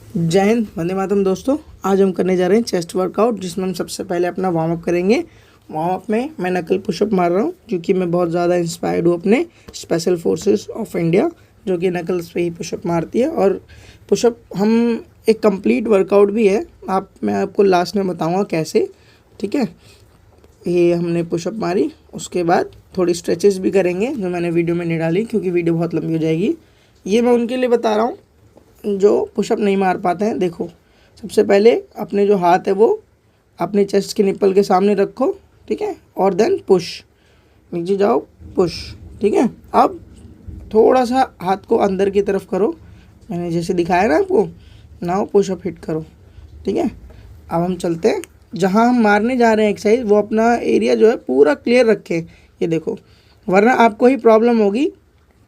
जय हिंद, वंदे मातरम दोस्तों। आज हम करने जा रहे हैं चेस्ट वर्कआउट, जिसमें हम सबसे पहले अपना वार्म अप करेंगे। वार्म अप में मैं नकल पुशअप मार रहा हूँ, क्योंकि मैं बहुत ज़्यादा इंस्पायर्ड हूँ अपने स्पेशल फोर्सेस ऑफ इंडिया, जो कि नकल्स पे ही पुशअप मारती है। और पुशअप हम एक कंप्लीट वर्कआउट भी है, मैं आपको लास्ट में बताऊँगा कैसे। ठीक है, ये हमने पुशअप मारी, उसके बाद थोड़ी स्ट्रेचेस भी करेंगे, जो मैंने वीडियो में नहीं डाली क्योंकि वीडियो बहुत लंबी हो जाएगी। ये मैं उनके लिए बता रहा हूँ जो पुशअप नहीं मार पाते हैं। देखो, सबसे पहले अपने जो हाथ है वो अपने चेस्ट के निप्पल के सामने रखो, ठीक है, और देन पुश, नीचे जाओ, पुश। ठीक है, अब थोड़ा सा हाथ को अंदर की तरफ करो, मैंने जैसे दिखाया ना आपको। नाउ पुशअप हिट करो। ठीक है, अब हम चलते हैं जहाँ हम मारने जा रहे हैं एक्सरसाइज, वो अपना एरिया जो है पूरा क्लियर रखें। ये देखो, वरना आपको ही प्रॉब्लम होगी।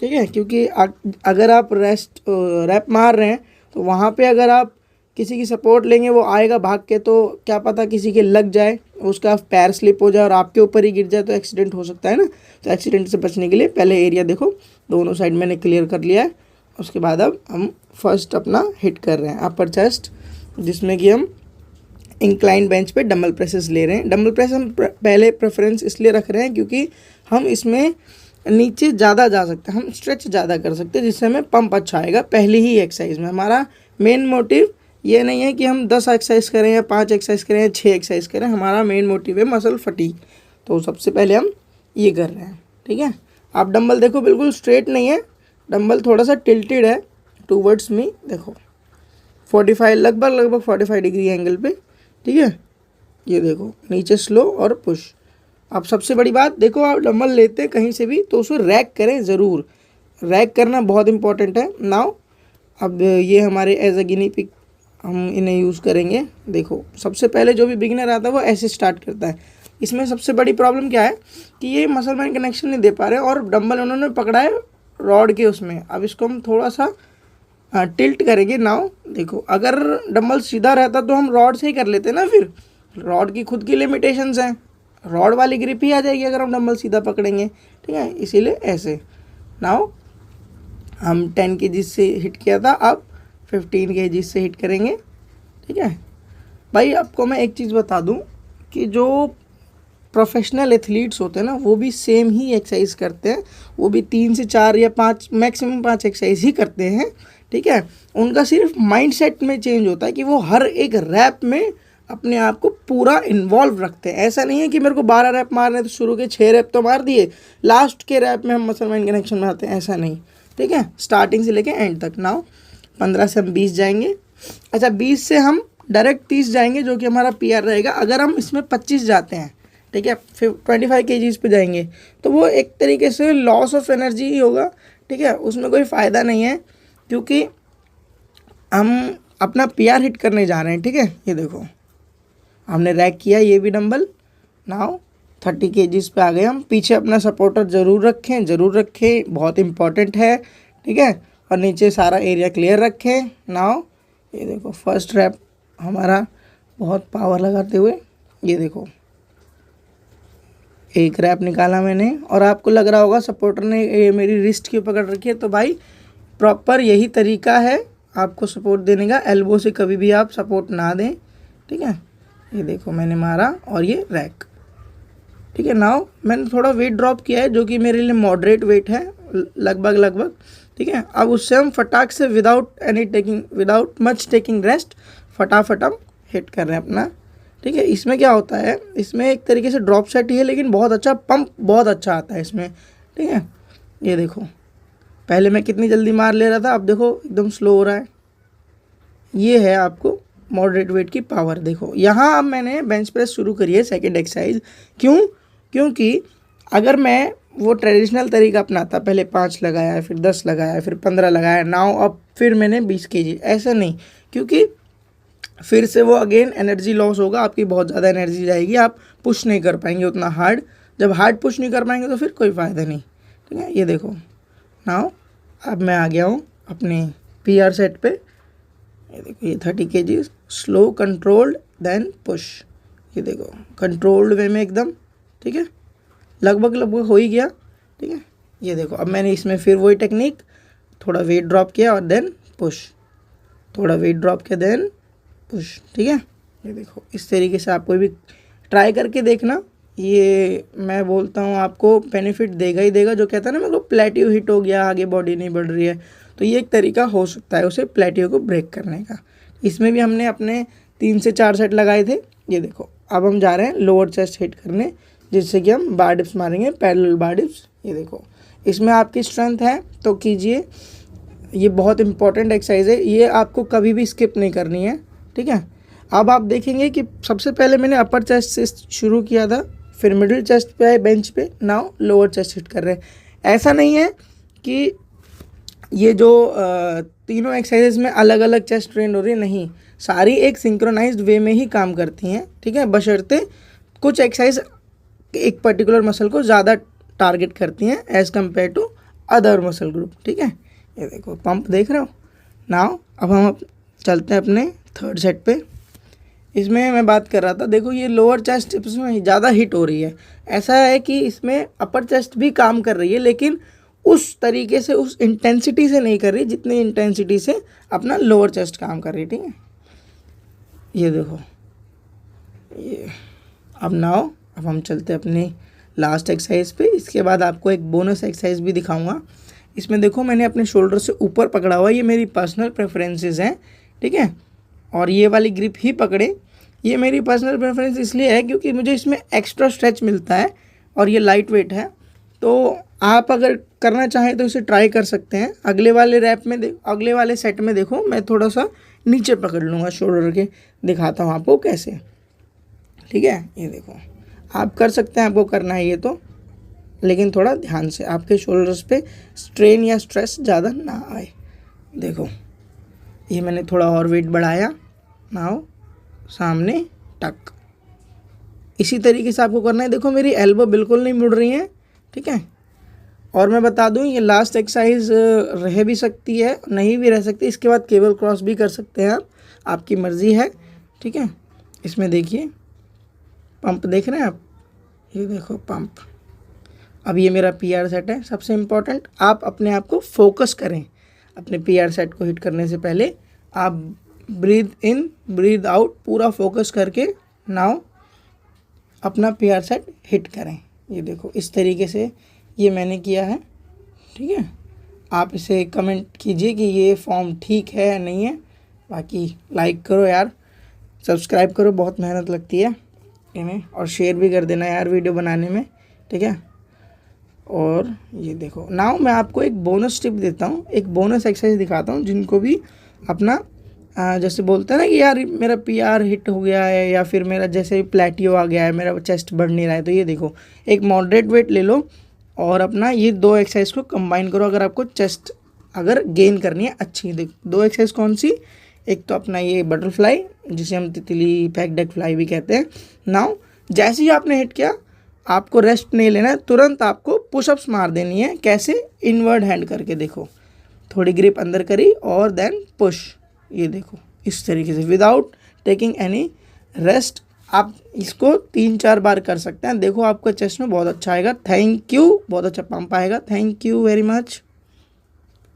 ठीक है, क्योंकि अगर आप रैप मार रहे हैं तो वहाँ पे अगर आप किसी की सपोर्ट लेंगे, वो आएगा भाग के, तो क्या पता किसी के लग जाए, उसका पैर स्लिप हो जाए और आपके ऊपर ही गिर जाए, तो एक्सीडेंट हो सकता है ना। तो एक्सीडेंट से बचने के लिए पहले एरिया देखो, दोनों साइड मैंने क्लियर कर लिया है। उसके बाद अब हम फर्स्ट अपना हिट कर रहे हैं अपर चेस्ट, जिसमें कि हम इंक्लाइन बेंच पे डंबल प्रेसेस ले रहे हैं। डंबल प्रेस हम पहले प्रेफरेंस इसलिए रख रहे हैं क्योंकि हम इसमें नीचे ज़्यादा जा सकते हैं, हम स्ट्रेच ज़्यादा कर सकते हैं, जिससे हमें पंप अच्छा आएगा पहली ही एक्सरसाइज में। हमारा मेन मोटिव ये नहीं है कि हम 10 एक्सरसाइज करें या 5 एक्सरसाइज करें या 6 एक्सरसाइज करें, हमारा मेन मोटिव है मसल फटीग। तो सबसे पहले हम ये कर रहे हैं। ठीक है, आप डंबल देखो बिल्कुल स्ट्रेट नहीं है, डंबल थोड़ा सा टिल्टेड है टूवर्ड्स मी। देखो 45 लगभग 45 डिग्री एंगल पे। ठीक है, ये देखो नीचे स्लो और पुश। अब सबसे बड़ी बात देखो, आप डंबल लेते कहीं से भी तो उसको रैक करें ज़रूर, रैक करना बहुत इंपॉर्टेंट है। नाउ अब ये हमारे एज अ गिनी पिग हम इन्हें यूज़ करेंगे। देखो, सबसे पहले जो भी बिगिनर आता है वो ऐसे स्टार्ट करता है। इसमें सबसे बड़ी प्रॉब्लम क्या है कि ये मसल मैन कनेक्शन नहीं दे पा रहे, और डंबल उन्होंने पकड़ा है रॉड के उसमें। अब इसको हम थोड़ा सा टिल्ट करेंगे। नाउ देखो, अगर डंबल सीधा रहता तो हम रॉड से ही कर लेते ना, फिर रॉड की खुद की लिमिटेशंस हैं, रॉड वाली ग्रिप ही आ जाएगी अगर हम डंबल सीधा पकड़ेंगे। ठीक है, इसीलिए ऐसे। नाउ हम 10 kg से हिट किया था, अब 15 kg से हिट करेंगे। ठीक है भाई, आपको मैं एक चीज़ बता दूं कि जो प्रोफेशनल एथलीट्स होते हैं ना, वो भी सेम ही एक्सरसाइज करते हैं, वो भी 3 से 4 या 5 मैक्सिमम 5 एक्सरसाइज ही करते हैं। ठीक है, उनका सिर्फ माइंडसेट में चेंज होता है कि वो हर एक रैप में अपने आप को पूरा इन्वॉल्व रखते हैं। ऐसा नहीं है कि मेरे को 12 रैप मारने हैं तो शुरू के 6 रैप तो मार दिए, लास्ट के रैप में हम मसल माइंड कनेक्शन में आते हैं, ऐसा नहीं। ठीक है, स्टार्टिंग से लेके एंड तक। नाउ 15 से हम 20 जाएंगे। अच्छा, 20 से हम डायरेक्ट 30 जाएंगे, जो कि हमारा PR रहेगा। अगर हम इसमें 25 जाते हैं, ठीक है, फिर 25 kg पे जाएंगे, तो वो एक तरीके से लॉस ऑफ एनर्जी ही होगा। ठीक है, उसमें कोई फ़ायदा नहीं है, क्योंकि हम अपना PR हिट करने जा रहे हैं। ठीक है, ये देखो हमने रैक किया ये भी डंबल। नाउ 30 kg पे आ गए हम। पीछे अपना सपोर्टर ज़रूर रखें, बहुत इंपॉर्टेंट है। ठीक है, और नीचे सारा एरिया क्लियर रखें। नाउ ये देखो, फर्स्ट रैप हमारा बहुत पावर लगाते हुए, ये देखो एक रैप निकाला मैंने, और आपको लग रहा होगा सपोर्टर ने मेरी रिस्ट क्यों पकड़ रखी है। तो भाई प्रॉपर यही तरीका है आपको सपोर्ट देने का, एल्बो से कभी भी आप सपोर्ट ना दें। ठीक है, ये देखो मैंने मारा और ये रैक। ठीक है, नाउ मैंने थोड़ा वेट ड्रॉप किया है, जो कि मेरे लिए मॉडरेट वेट है, लगभग। ठीक है, अब उससे हम फटाक से विदाउट मच टेकिंग रेस्ट फटाफट हम हिट कर रहे हैं अपना। ठीक है, इसमें क्या होता है, इसमें एक तरीके से ड्रॉप सेट ही है, लेकिन बहुत अच्छा पंप बहुत अच्छा आता है इसमें। ठीक है, ये देखो पहले मैं कितनी जल्दी मार ले रहा था, अब देखो एकदम स्लो हो रहा है। ये है आपको मॉडरेट वेट की पावर। देखो यहाँ अब मैंने बेंच प्रेस शुरू करी है, सेकंड एक्सरसाइज। क्योंकि अगर मैं वो ट्रेडिशनल तरीका अपनाता, पहले 5 लगाया, फिर 10 लगाया, फिर 15 लगाया, नाउ अब फिर मैंने 20 kg, ऐसा नहीं, क्योंकि फिर से वो अगेन एनर्जी लॉस होगा, आपकी बहुत ज़्यादा एनर्जी जाएगी, आप पुश नहीं कर पाएंगे उतना हार्ड। जब हार्ड पुश नहीं कर पाएंगे तो फिर कोई फ़ायदा नहीं। ठीक है, ये देखो नाउ अब मैं आ गया हूँ अपने PR सेट पे। ये देखो, ये 30 kg, slow controlled then push. ये देखो कंट्रोल्ड वे में एकदम। ठीक है, लगभग हो ही गया। ठीक है, ये देखो अब मैंने इसमें फिर वही टेक्निक, थोड़ा वेट ड्रॉप किया और देन पुश। थोड़ा वेट ड्रॉप किया, देन पुश। ठीक है, ये देखो इस तरीके से आप कोई भी ट्राई करके देखना, ये मैं बोलता हूँ आपको बेनिफिट देगा ही देगा। जो कहता है ना मेरे को प्लेटियो हिट हो गया, आगे बॉडी नहीं बढ़ रही है, तो ये एक तरीका हो सकता है उसे प्लेटियो को ब्रेक करने का। इसमें भी हमने अपने 3 से 4 सेट लगाए थे। ये देखो अब हम जा रहे हैं लोअर चेस्ट हिट करने, जिससे कि हम बार डिप्स मारेंगे, पैरेलल बार डिप्स। ये देखो इसमें आपकी स्ट्रेंथ है तो कीजिए, ये बहुत इंपॉर्टेंट एक्सरसाइज है, ये आपको कभी भी स्किप नहीं करनी है। ठीक है, अब आप देखेंगे कि सबसे पहले मैंने अपर चेस्ट से शुरू किया था, फिर मिडिल चेस्ट पे आए बेंच पे, नाउ लोअर चेस्ट हिट कर रहे हैं। ऐसा नहीं है कि ये जो तीनों एक्सरसाइजेज में अलग अलग चेस्ट ट्रेन हो रही है, नहीं, सारी एक सिंक्रोनाइज्ड वे में ही काम करती हैं। ठीक है, बशर्ते कुछ एक्सरसाइज एक पर्टिकुलर मसल को ज़्यादा टारगेट करती हैं as compared to other muscle group. ठीक है, ये देखो पंप देख रहे हो। नाउ अब हम चलते हैं अपने थर्ड सेट पे। इसमें मैं बात कर रहा था, देखो ये लोअर चेस्ट इसमें ज़्यादा हिट हो रही है। ऐसा है कि इसमें अपर चेस्ट भी काम कर रही है, लेकिन उस तरीके से, उस इंटेंसिटी से नहीं कर रही जितनी इंटेंसिटी से अपना लोअर चेस्ट काम कर रही है। ठीक है, ये देखो ये। अब हम चलते हैं अपनी लास्ट एक्सरसाइज पे। इसके बाद आपको एक बोनस एक्सरसाइज भी दिखाऊंगा। इसमें देखो मैंने अपने शोल्डर से ऊपर पकड़ा हुआ है, ये मेरी पर्सनल प्रेफरेंसेस हैं। ठीक है, और ये वाली ग्रिप ही पकड़े, ये मेरी पर्सनल प्रेफरेंस इसलिए है क्योंकि मुझे इसमें एक्स्ट्रा स्ट्रेच मिलता है और ये लाइट वेट है। तो आप अगर करना चाहें तो इसे ट्राई कर सकते हैं। अगले वाले सेट में देखो मैं थोड़ा सा नीचे पकड़ लूँगा शोल्डर के, दिखाता हूँ आपको कैसे। ठीक है, ये देखो आप कर सकते हैं, आपको करना है ये तो, लेकिन थोड़ा ध्यान से, आपके शोल्डर्स पे स्ट्रेन या स्ट्रेस ज़्यादा ना आए। देखो ये मैंने थोड़ा और वेट बढ़ाया, नाउ सामने टक, इसी तरीके से आपको करना है। देखो मेरी एल्बो बिल्कुल नहीं मुड़ रही है। ठीक है, और मैं बता दूं ये लास्ट एक्सरसाइज रह भी सकती है, नहीं भी रह सकती। इसके बाद केबल क्रॉस भी कर सकते हैं आप, आपकी मर्ज़ी है। ठीक है, इसमें देखिए पंप देख रहे हैं आप, ये देखो पंप। अब ये मेरा PR सेट है। सबसे इम्पॉर्टेंट, आप अपने आप को फोकस करें। अपने PR सेट को हिट करने से पहले आप ब्रीथ इन ब्रीथ आउट पूरा फोकस करके नाउ अपना PR सेट हिट करें। ये देखो इस तरीके से ये मैंने किया है। ठीक है, आप इसे कमेंट कीजिए कि ये फॉर्म ठीक है या नहीं है। बाकी लाइक करो यार, सब्सक्राइब करो, बहुत मेहनत लगती है इन्हें, और शेयर भी कर देना यार वीडियो बनाने में। ठीक है, और ये देखो नाउ मैं आपको एक बोनस टिप देता हूँ, एक बोनस एक्सरसाइज दिखाता हूँ, जिनको भी अपना जैसे बोलते हैं ना कि यार मेरा PR हिट हो गया है, या फिर मेरा जैसे प्लेटियो आ गया है, मेरा चेस्ट बढ़ नहीं रहा है, तो ये देखो एक मॉडरेट वेट ले लो और अपना ये 2 एक्सरसाइज को कंबाइन करो। अगर आपको चेस्ट अगर गेन करनी है अच्छी, देखो 2 एक्सरसाइज कौन सी, एक तो अपना ये बटरफ्लाई, जिसे हम तितली पैक डेक फ्लाई भी कहते हैं। नाउ जैसे ही आपने हिट किया, आपको रेस्ट नहीं लेना है, तुरंत आपको पुशअप्स मार देनी है। कैसे, इनवर्ड हैंड करके, देखो थोड़ी ग्रिप अंदर करी और देन पुश। ये देखो इस तरीके से विदाउट टेकिंग एनी रेस्ट आप इसको 3-4 बार कर सकते हैं। देखो आपका चेस्ट में बहुत अच्छा आएगा। थैंक यू, बहुत अच्छा पंप आएगा। Thank you very much.